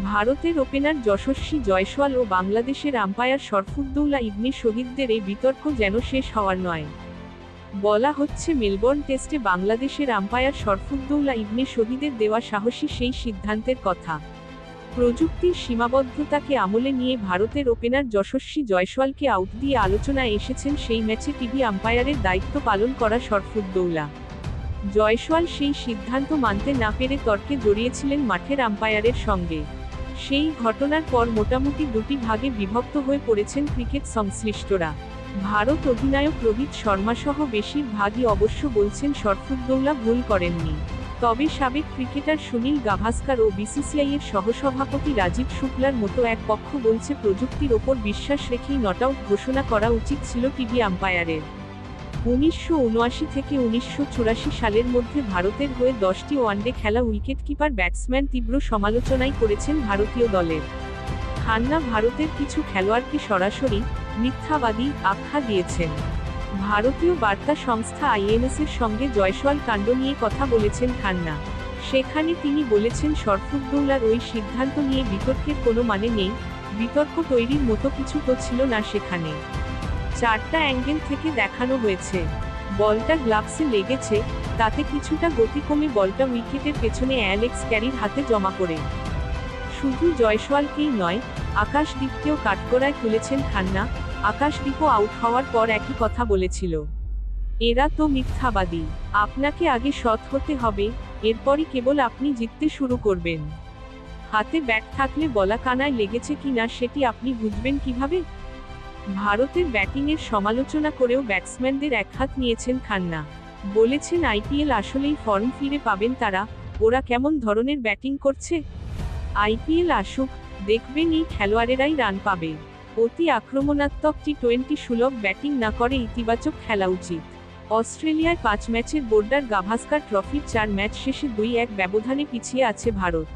ভারতের ওপেনার যশস্বী জয়সওয়াল ও বাংলাদেশের আম্পায়ার শরফুদ্দৌলা ইবনে শহীদদের এই বিতর্ক যেন শেষ হওয়ার নয়। বলা হচ্ছে মেলবোর্ন টেস্টে বাংলাদেশের আম্পায়ার শরফুদ্দৌলা ইবনে শহীদের দেওয়া সাহসী সেই সিদ্ধান্তের কথা। প্রযুক্তির সীমাবদ্ধতাকে আমলে নিয়ে ভারতের ওপেনার যশস্বী জয়সওয়ালকে আউট দিয়ে আলোচনায় এসেছেন সেই ম্যাচে টিভি আম্পায়ারের দায়িত্ব পালন করা শরফুদ্দৌলা। জয়সওয়াল সেই সিদ্ধান্ত মানতে না পেরে তর্কে জড়িয়েছিলেন মাঠের আম্পায়ারের সঙ্গে। সেই ঘটনার পর মোটামুটি দুটি ভাগে বিভক্ত হয়ে পড়েছেন ক্রিকেট সংশ্লিষ্টরা। ভারত অধিনায়ক রোহিত শর্মাসহ বেশিরভাগই অবশ্য বলছেন শরফুদ্দৌলা ভুল করেননি। তবে সাবেক ক্রিকেটার সুনীল গাভাস্কার ও বিসিসিআইয়ের সহসভাপতি রাজীব শুক্লার মতো এক পক্ষ বলছে প্রযুক্তির ওপর বিশ্বাস রেখেই নটআউট ঘোষণা করা উচিত ছিল টিভি আম্পায়ারের। 1979 থেকে 1984 সালের মধ্যে ভারতের হয়ে 10টি ওয়ানডে খেলা উইকেটকিপার ব্যাটসম্যান তীব্র সমালোচনাই করেছেন ভারতীয় দলের। খান্না ভারতের কিছু খেলোয়াড়কে সরাসরি মিথ্যাবাদী আখ্যা দিয়েছেন। ভারতীয় বার্তা সংস্থা আইএনএসের সঙ্গে জয়সওয়াল কাণ্ড নিয়ে কথা বলেছেন খান্না। সেখানে তিনি বলেছেন শরফুদ্দৌলার ওই সিদ্ধান্ত নিয়ে বিতর্কের কোনো মানে নেই, বিতর্ক তৈরির মতো কিছু তো ছিল না সেখানে। 4টা অ্যাঙ্গেল থেকে দেখানো হয়েছে। বলটা গ্লাভসে লেগেছে, তাতে কিছুটা গতি কমে বলটা উইকেটের পেছনে অ্যালেক্স ক্যারির হাতে জমা করে। শুধু জয়সওয়ালকেই নয়, আকাশদীপকেও কাঠগড়ায় তুলেছেন খান্না। আকাশদীপও আউট হওয়ার পর একই কথা বলেছিল, এরা তো মিথ্যাবাদী, আপনাকে আগে সৎ হতে হবে, এরপরই কেবল আপনি জিততে শুরু করবেন। হাতে ব্যাট থাকলে বলা কানায় লেগেছে কিনা সেটি আপনি বুঝবেন কিভাবে? ভারতের ব্যাটিংয়ের সমালোচনা করেও ব্যাটসম্যানদের একহাত নিয়েছেন খান্না। বলেছেন আইপিএল আসলেই ফর্ম ফিরে পাবেন তারা, ওরা কেমন ধরনের ব্যাটিং করছে। আইপিএল আসুক, দেখবেন এই খেলোয়াড়েরাই রান পাবে। অতি আক্রমণাত্মক টি-20 সুলভ ব্যাটিং না করে ইতিবাচক খেলা উচিত। অস্ট্রেলিয়ায় 5 ম্যাচের বোর্ডার গাভাস্কার ট্রফির 4 ম্যাচ শেষে 2-1 ব্যবধানে পিছিয়ে আছে ভারত।